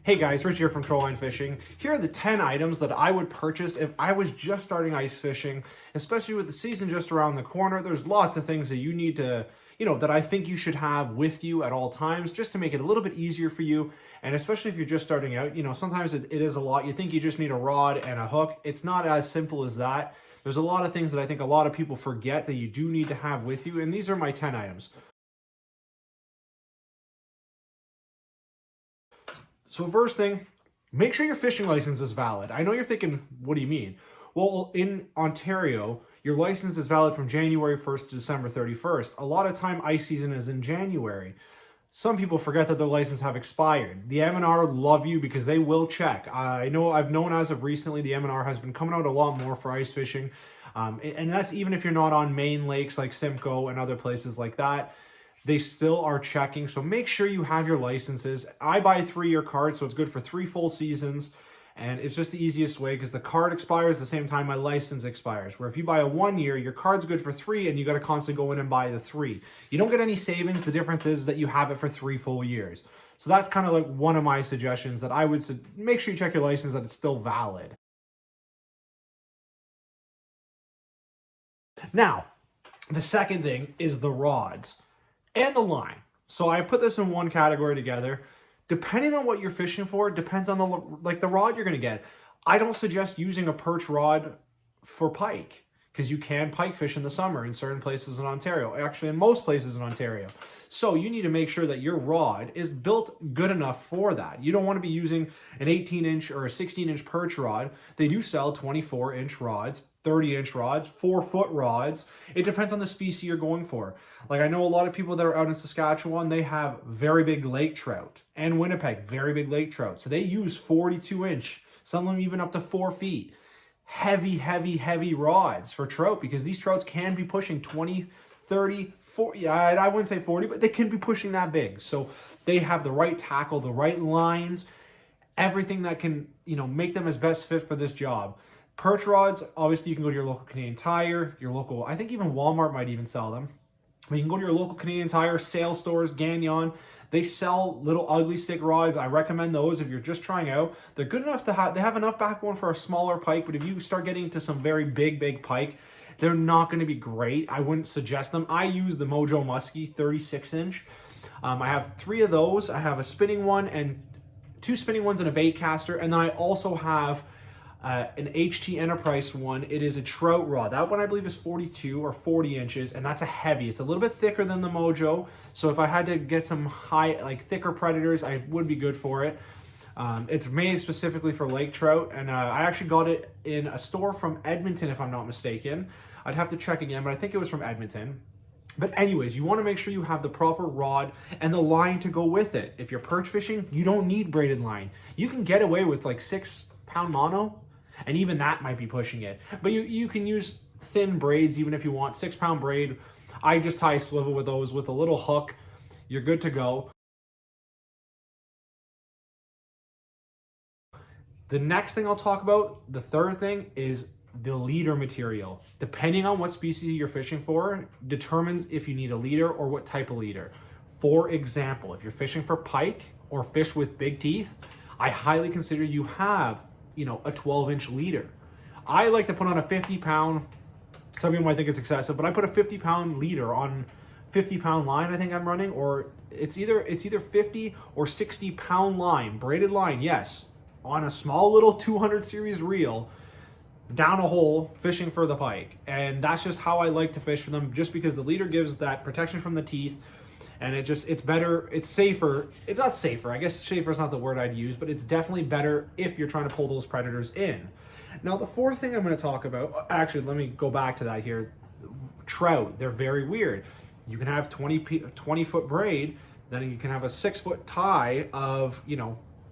Hey guys, Rich here from Trollline Fishing. Here are the 10 items that I would purchase if I was just starting ice fishing, especially with the season just around the corner. There's lots of things that you need to, that I think you should have with you at all times just to make it a little bit easier for you. And especially if you're just starting out, sometimes it is a lot. You think you just need a rod and a hook. It's not as simple as that. There's a lot of things that I think a lot of people forget that you do need to have with you. And these are my 10 items. So first thing, make sure your fishing license is valid. I know you're thinking, what do you mean? Well, in Ontario, your license is valid from January 1st to December 31st. A lot of time ice season is in January. Some people forget that their license have expired. The M&R love you because they will check. I've known as of recently the M&R has been coming out a lot more for ice fishing. And that's even if you're not on main lakes like Simcoe and other places like that. They still are checking, so make sure you have your licenses. I buy a 3-year card, so it's good for 3 full seasons, and it's just the easiest way because the card expires the same time my license expires. Where if you buy a 1-year, your card's good for 3, and you got to constantly go in and buy the 3. You don't get any savings. The difference is that you have it for 3 full years. So that's kind of like one of my suggestions that I would make sure you check your license that it's still valid. Now, the second thing is the rods and the line. So I put this in one category together. Depending on what you're fishing for, depends on the rod you're gonna get. I don't suggest using a perch rod for pike because you can pike fish in the summer in certain places in Ontario, actually in most places in Ontario. So you need to make sure that your rod is built good enough for that. You don't want to be using an 18-inch or a 16-inch perch rod. They do sell 24-inch rods, 30-inch rods, 4-foot rods. It depends on the species you're going for. Like I know a lot of people that are out in Saskatchewan, they have very big lake trout, and Winnipeg, very big lake trout. So they use 42-inch, some of them even up to 4 feet. Heavy rods for trout because these trouts can be pushing 20, 30, 40, I wouldn't say 40, but they can be pushing that big. So they have the right tackle, the right lines, everything that can, make them as best fit for this job. Perch rods, obviously you can go to your local Canadian Tire, your local, I think even Walmart might even sell them. But you can go to your local Canadian Tire, sale stores, Gagnon. They sell little ugly stick rods. I recommend those if you're just trying out. They're good enough to have, they have enough backbone for a smaller pike, but if you start getting to some very big pike, they're not going to be great. I wouldn't suggest them. I use the Mojo Muskie 36-inch. I have 3 of those. I have a spinning one and 2 spinning ones and a bait caster. And then I also have an HT Enterprise one. It is a trout rod. That one I believe is 42 or 40 inches, and that's a heavy. It's a little bit thicker than the Mojo, so if I had to get some thicker predators, I would be good for it. It's made specifically for lake trout, and I actually got it in a store from Edmonton, if I'm not mistaken. I'd have to check again, but I think it was from Edmonton. But anyways, you want to make sure you have the proper rod and the line to go with it. If you're perch fishing, you don't need braided line. You can get away with like 6-pound mono, and even that might be pushing it. But you can use thin braids even if you want. 6-pound braid. I just tie a swivel with those with a little hook. You're good to go. The next thing I'll talk about, the third thing, is the leader material. Depending on what species you're fishing for, determines if you need a leader or what type of leader. For example, if you're fishing for pike or fish with big teeth, I highly consider you have a 12-inch leader. I like to put on a 50-pound, some people might think it's excessive, but I put a 50-pound leader on 50-pound line I think I'm running, or it's either 50 or 60-pound line, braided line, yes, on a small little 200 series reel, down a hole, fishing for the pike. And that's just how I like to fish for them, just because the leader gives that protection from the teeth. And it's better, it's safer. It's not safer, I guess safer is not the word I'd use, but it's definitely better if you're trying to pull those predators in. Now, the fourth thing I'm going to talk about, actually, let me go back to that here. Trout, they're very weird. You can have 20-foot braid, then you can have a 6-foot tie of,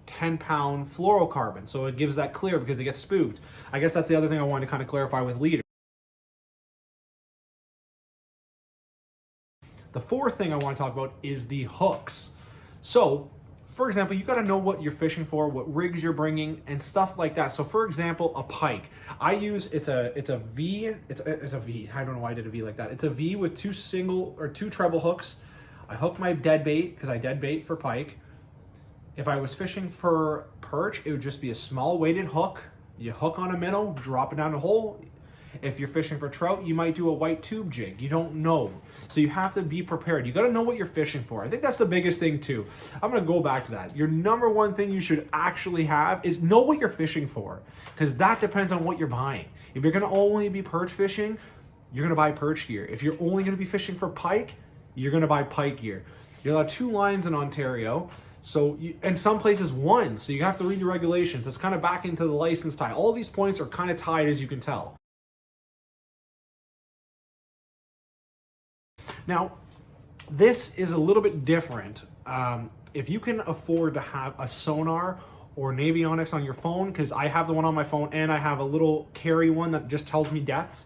10-pound fluorocarbon. So it gives that clear because they get spooked. I guess that's the other thing I wanted to kind of clarify with leader. The fourth thing I want to talk about is the hooks. So, for example, you got to know what you're fishing for, what rigs you're bringing, and stuff like that. So, for example, a pike. I use it's a V. It's a V. I don't know why I did a V like that. It's a V with 2 treble hooks. I hook my dead bait because I dead bait for pike. If I was fishing for perch, it would just be a small weighted hook. You hook on a minnow, drop it down a hole. If you're fishing for trout, you might do a white tube jig. You don't know. So you have to be prepared. You got to know what you're fishing for. I think that's the biggest thing too. I'm going to go back to that. Your number one thing you should actually have is know what you're fishing for, because that depends on what you're buying. If you're going to only be perch fishing, you're going to buy perch gear. If you're only going to be fishing for pike, you're going to buy pike gear. You're allowed 2 lines in Ontario. So, and some places 1. So you have to read the regulations. It's kind of back into the license tie. All these points are kind of tied, as you can tell. Now, this is a little bit different. If you can afford to have a sonar or Navionics on your phone, because I have the one on my phone and I have a little carry one that just tells me depths,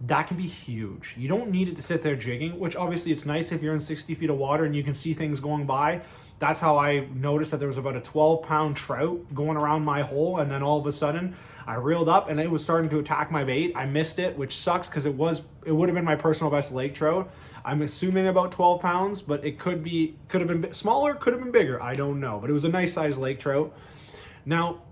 that can be huge. You don't need it to sit there jigging, which obviously it's nice if you're in 60 feet of water and you can see things going by. That's how I noticed that there was about a 12-pound trout going around my hole, and then all of a sudden I reeled up and it was starting to attack my bait. I missed it, which sucks because it would have been my personal best lake trout. I'm assuming about 12 pounds, but it could have been smaller, could have been bigger. I don't know, but it was a nice sized lake trout. Now,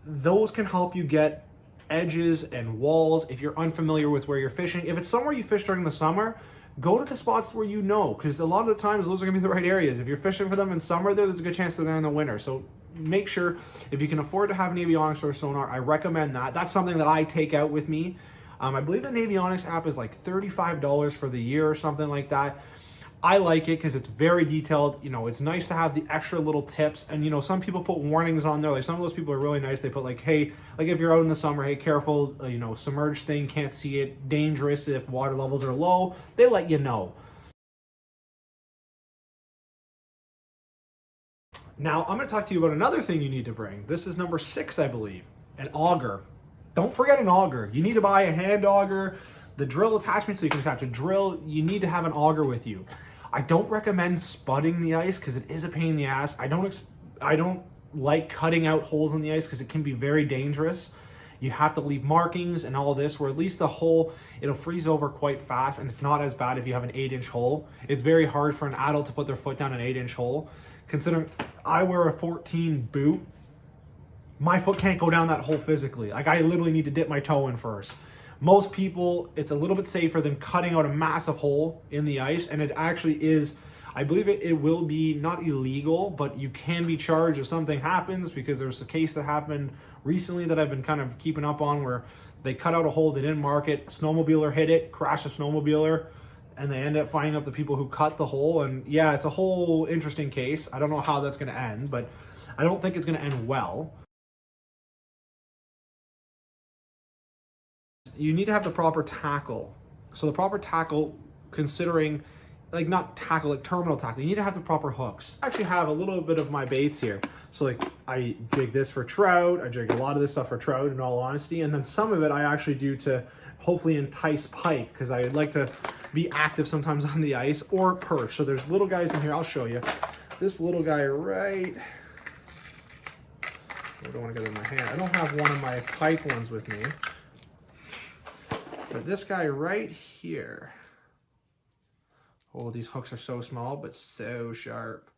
those can help you get edges and walls if you're unfamiliar with where you're fishing. If it's somewhere you fish during the summer, go to the spots where you know, because a lot of the times those are gonna be the right areas. If you're fishing for them in summer, there's a good chance they're there in the winter. So make sure, if you can afford to have Navionics or sonar, I recommend that. That's something that I take out with me. I believe the Navionics app is like $35 for the year or something like that. I like it because it's very detailed. You know, it's nice to have the extra little tips. And, you know, some people put warnings on there. Like, some of those people are really nice. They put like, hey, like if you're out in the summer, hey, careful, you know, submerged thing, can't see it, dangerous if water levels are low. They let you know. Now, I'm going to talk to you about another thing you need to bring. This is number 6, I believe, an auger. Don't forget an auger. You need to buy a hand auger, the drill attachment so you can attach a drill. You need to have an auger with you. I don't recommend spudding the ice because it is a pain in the ass. I don't like cutting out holes in the ice because it can be very dangerous. You have to leave markings and all this, where at least the hole, it'll freeze over quite fast, and it's not as bad if you have an 8-inch hole. It's very hard for an adult to put their foot down an 8-inch hole. Considering I wear a 14 boot, my foot can't go down that hole physically. Like, I literally need to dip my toe in first. Most people, it's a little bit safer than cutting out a massive hole in the ice, and it actually is, I believe it will be not illegal, but you can be charged if something happens, because there's a case that happened recently that I've been kind of keeping up on where they cut out a hole, they didn't mark it, a snowmobiler hit it, crashed a snowmobiler, and they ended up finding out the people who cut the hole. And yeah, it's a whole interesting case. I don't know how that's going to end, but I don't think it's going to end well. You need to have the proper tackle. So the proper tackle, considering, like, not tackle, like terminal tackle, you need to have the proper hooks. I actually have a little bit of my baits here. So like, I jig this for trout, I jig a lot of this stuff for trout in all honesty, and then some of it I actually do to hopefully entice pike, because I like to be active sometimes on the ice, or perch. So there's little guys in here, I'll show you. This little guy right, I don't want to get it in my hand. I don't have one of my pike ones with me. But this guy right here, oh, these hooks are so small, but so sharp.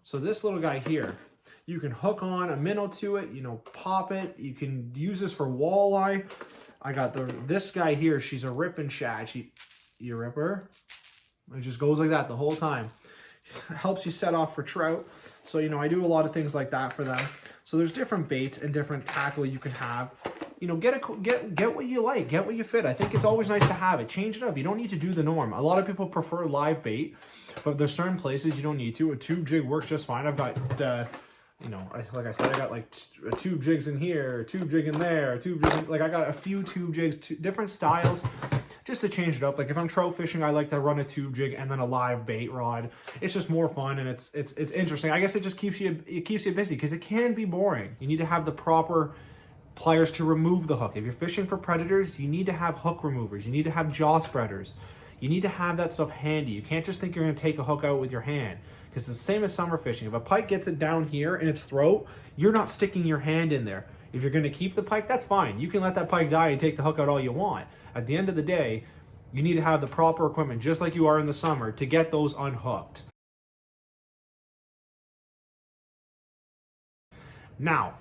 So this little guy here, you can hook on a minnow to it, you know, pop it. You can use this for walleye. I got this guy here, she's a ripping shad. You rip her, it just goes like that the whole time. Helps you set off for trout. So, you know, I do a lot of things like that for them. So there's different baits and different tackle you can have. You know, get what you like, get what you fit. I think it's always nice to have it. Change it up. You don't need to do the norm. A lot of people prefer live bait, but there's certain places you don't need to. A tube jig works just fine. I've got, you know, like I said, I got like tube jigs in here, a tube jig in there, a tube jig like I got a few tube jigs, different styles, just to change it up. Like if I'm trout fishing, I like to run a tube jig and then a live bait rod. It's just more fun, and it's interesting. I guess it just keeps you busy, because it can be boring. You need to have the proper pliers to remove the hook. If you're fishing for predators, you need to have hook removers. You need to have jaw spreaders. You need to have that stuff handy. You can't just think you're going to take a hook out with your hand, because it's the same as summer fishing. If a pike gets it down here in its throat, you're not sticking your hand in there. If you're going to keep the pike, that's fine. You can let that pike die and take the hook out all you want. At the end of the day, you need to have the proper equipment, just like you are in the summer, to get those unhooked. Now,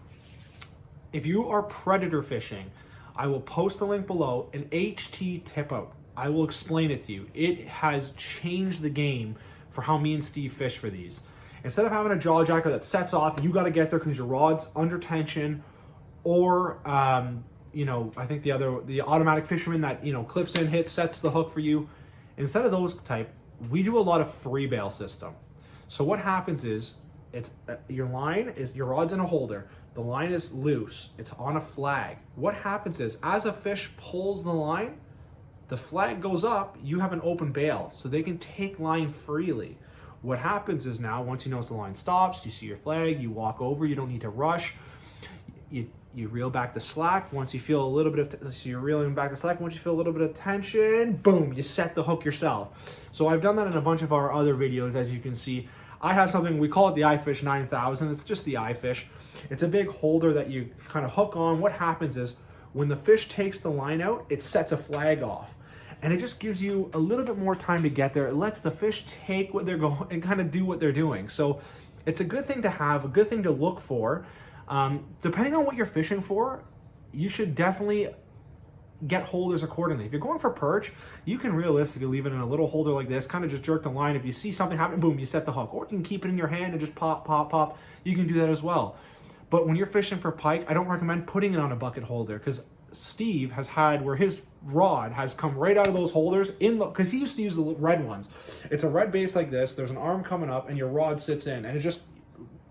if you are predator fishing, I will post a link below, an HT tip out. I will explain it to you. It has changed the game for how me and Steve fish for these. Instead of having a jaw jacker that sets off, you got to get there because your rod's under tension, or you know, I think the automatic fisherman that, you know, clips in, hits, sets the hook for you. Instead of those type, we do a lot of free bail system. So what happens is, it's your rod's in a holder. The line is loose. It's on a flag. What happens is, as a fish pulls the line, the flag goes up, you have an open bail, so they can take line freely. What happens is now, once you notice the line stops, you see your flag, you walk over, you don't need to rush. You reel back the slack. Once you feel a little bit of, so you're reeling back the slack. Once you feel a little bit of tension, boom, you set the hook yourself. So I've done that in a bunch of our other videos, as you can see. I have something, we call it the iFish 9000. It's just the iFish. It's a big holder that you kind of hook on. What happens is, when the fish takes the line out, it sets a flag off. And it just gives you a little bit more time to get there. It lets the fish take what they're going and kind of do what they're doing. So it's a good thing to have, a good thing to look for. Depending on what you're fishing for, you should definitely get holders accordingly. If you're going for perch, you can realistically leave it in a little holder like this, kind of just jerk the line. If you see something happen, boom, you set the hook. Or you can keep it in your hand and just pop, pop, pop. You can do that as well. But when you're fishing for pike, I don't recommend putting it on a bucket holder, because Steve has had where his rod has come right out of those holders because he used to use the red ones. It's a red base like this. There's an arm coming up and your rod sits in, and it just,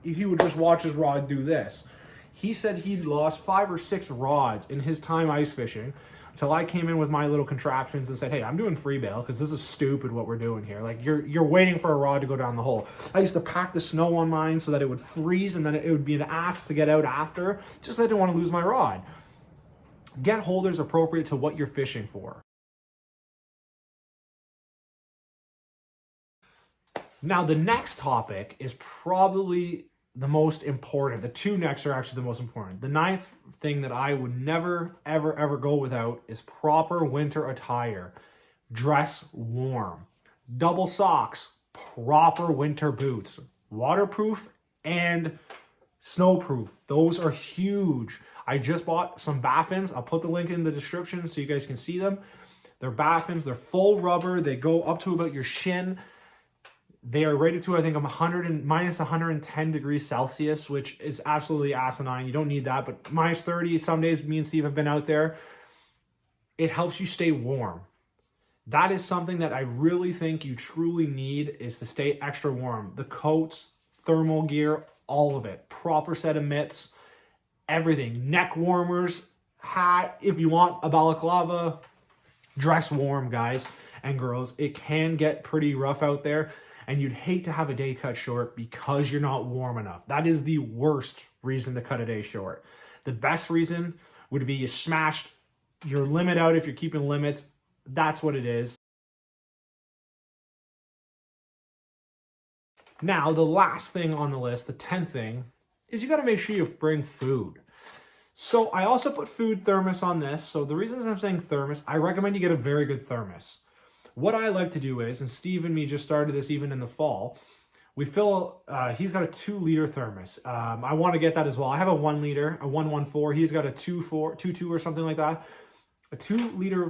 if you would just watch his rod do this. He said he'd lost 5 or 6 rods in his time ice fishing until I came in with my little contraptions and said, hey, I'm doing free bail because this is stupid what we're doing here. Like, you're waiting for a rod to go down the hole. I used to pack the snow on mine so that it would freeze and then it would be an ass to get out after, just I didn't want to lose my rod. Get holders appropriate to what you're fishing for. Now, the next topic is probably the most important. The two next are actually the most important. The 9th thing that I would never, ever, ever go without is proper winter attire. Dress warm. Double socks. Proper winter boots. Waterproof and snowproof. Those are huge. I just bought some baffins. I'll put the link in the description so you guys can see them. They're baffins. They're full rubber. They go up to about your shin. They are rated to, I think, minus 110 degrees Celsius, which is absolutely asinine. You don't need that, but minus 30, some days me and Steve have been out there. It helps you stay warm. That is something that I really think you truly need, is to stay extra warm. The coats, thermal gear, all of it. Proper set of mitts, everything. Neck warmers, hat, if you want a balaclava. Dress warm, guys and girls. It can get pretty rough out there, and you'd hate to have a day cut short because you're not warm enough. That is the worst reason to cut a day short. The best reason would be you smashed your limit out if you're keeping limits. That's what it is. Now, the last thing on the list, the 10th thing, is you got to make sure you bring food. So I also put food thermos on this. So the reason I'm saying thermos, I recommend you get a very good thermos. What I like to do is, and Steve and me just started this even in the fall, we fill, he's got a 2-liter thermos. I want to get that as well. I have a 1 liter, a 114. He's got a 2.2 or something like that. A 2-liter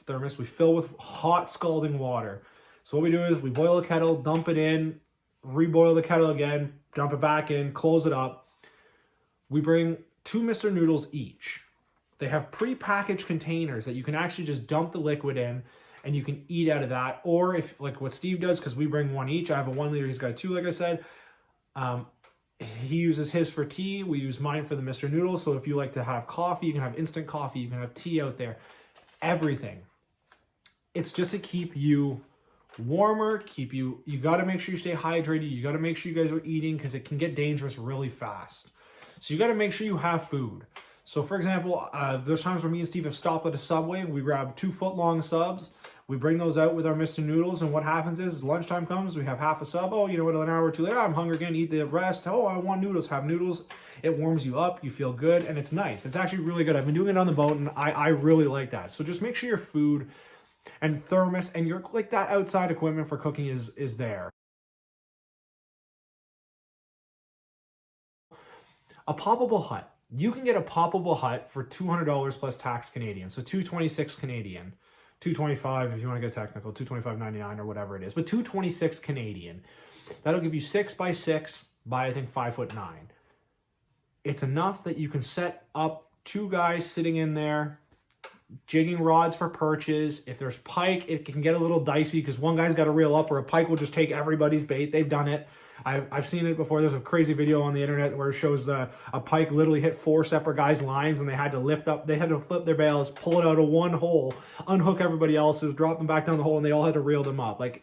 thermos we fill with hot scalding water. So what we do is we boil a kettle, dump it in, reboil the kettle again, dump it back in, close it up. We bring 2 Mr. Noodles each. They have pre-packaged containers that you can actually just dump the liquid in, and you can eat out of that. Or if, like what Steve does, because we bring 1 each. I have a 1 liter, he's got 2, like I said. He uses his for tea. We use mine for the Mr. Noodles. So if you like to have coffee, you can have instant coffee. You can have tea out there. Everything. It's just to keep you warmer, you got to make sure you stay hydrated. You got to make sure you guys are eating, because it can get dangerous really fast. So you got to make sure you have food. So for example, there's times where me and Steve have stopped at a Subway. We grab 2-foot-long subs. We bring those out with our Mr. Noodles. And what happens is lunchtime comes, we have half a sub. Oh, you know what, an hour or two later, I'm hungry again, eat the rest. Oh, I want noodles, have noodles. It warms you up, you feel good, and it's nice. It's actually really good. I've been doing it on the boat, and I really like that. So just make sure your food and thermos and your, like, that outside equipment for cooking is there. A poppable hut. You can get a poppable hut for $200 plus tax Canadian. So $226 Canadian. $225 if you want to get technical, $225.99 or whatever it is. But $226 Canadian. That'll give you 6x6 by I think 5'9". It's enough that you can set up 2 guys sitting in there, jigging rods for perches. If there's pike, it can get a little dicey because one guy's got to reel up or a pike will just take everybody's bait. They've done it. I've seen it before. There's a crazy video on the internet where it shows a pike literally hit 4 separate guys' lines and they had to lift up, they had to flip their bails, pull it out of one hole, unhook everybody else's, drop them back down the hole, and they all had to reel them up. Like,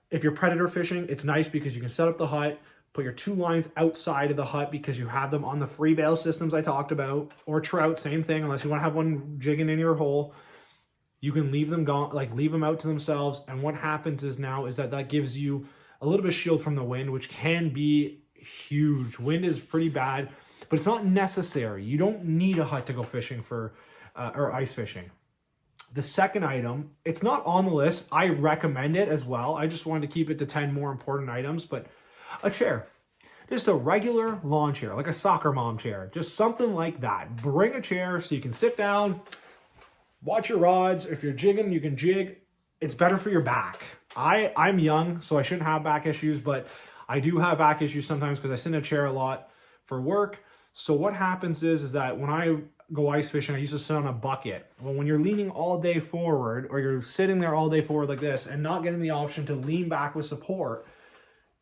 if you're predator fishing, it's nice because you can set up the hut, put your 2 lines outside of the hut because you have them on the free bail systems I talked about, or trout, same thing, unless you want to have one jigging in your hole. You can leave them gone, like leave them out to themselves. And what happens is that gives you a little bit of shield from the wind, which can be huge. Wind is pretty bad, but it's not necessary. You don't need a hut to go fishing for, or ice fishing. The second item, it's not on the list. I recommend it as well. I just wanted to keep it to 10 more important items, but a chair. Just a regular lawn chair, like a soccer mom chair. Just something like that. Bring a chair so you can sit down, watch your rods. If you're jigging, you can jig. It's better for your back. I'm young, so I shouldn't have back issues, but I do have back issues sometimes because I sit in a chair a lot for work. So what happens is that when I go ice fishing, I used to sit on a bucket. Well, when you're leaning all day forward, or you're sitting there all day forward like this and not getting the option to lean back with support,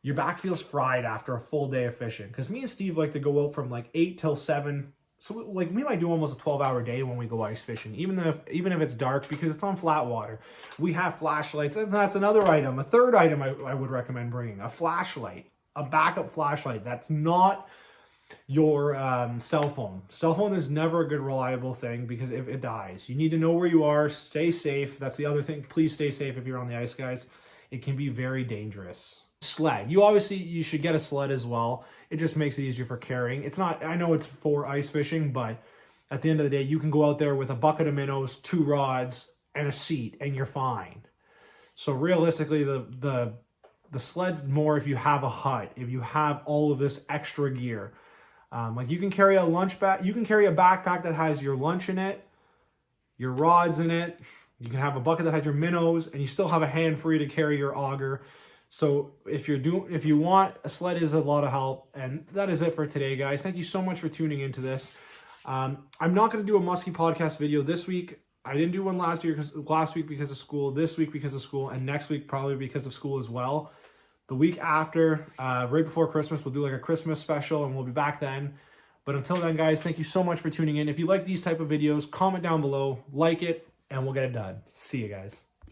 your back feels fried after a full day of fishing. Because me and Steve like to go out from like 8 till 7. So like we might do almost a 12-hour day when we go ice fishing, even if it's dark, because it's on flat water. We have flashlights, and that's another item. A third item I would recommend bringing: a flashlight, a backup flashlight. That's not your cell phone. Cell phone is never a good reliable thing because if it dies, you need to know where you are. Stay safe. That's the other thing. Please stay safe if you're on the ice, guys. It can be very dangerous. Sled. You should get a sled as well. It just makes it easier for carrying. It's not, I know it's for ice fishing, but at the end of the day, you can go out there with a bucket of minnows, 2 rods, and a seat, and you're fine. So realistically, the sled's more if you have a hut, if you have all of this extra gear. Like you can carry a lunch bag, you can carry a backpack that has your lunch in it, your rods in it. You can have a bucket that has your minnows, and you still have a hand free to carry your auger. So if you want, a sled is a lot of help. And that is it for today, guys. Thank you so much for tuning into this. I'm not going to do a musky podcast video this week. I didn't do one last week because of school, this week because of school, and next week probably because of school as well. The week after, right before Christmas, we'll do like a Christmas special, and we'll be back then. But until then, guys, thank you so much for tuning in. If you like these type of videos, comment down below, like it, and we'll get it done. See you guys.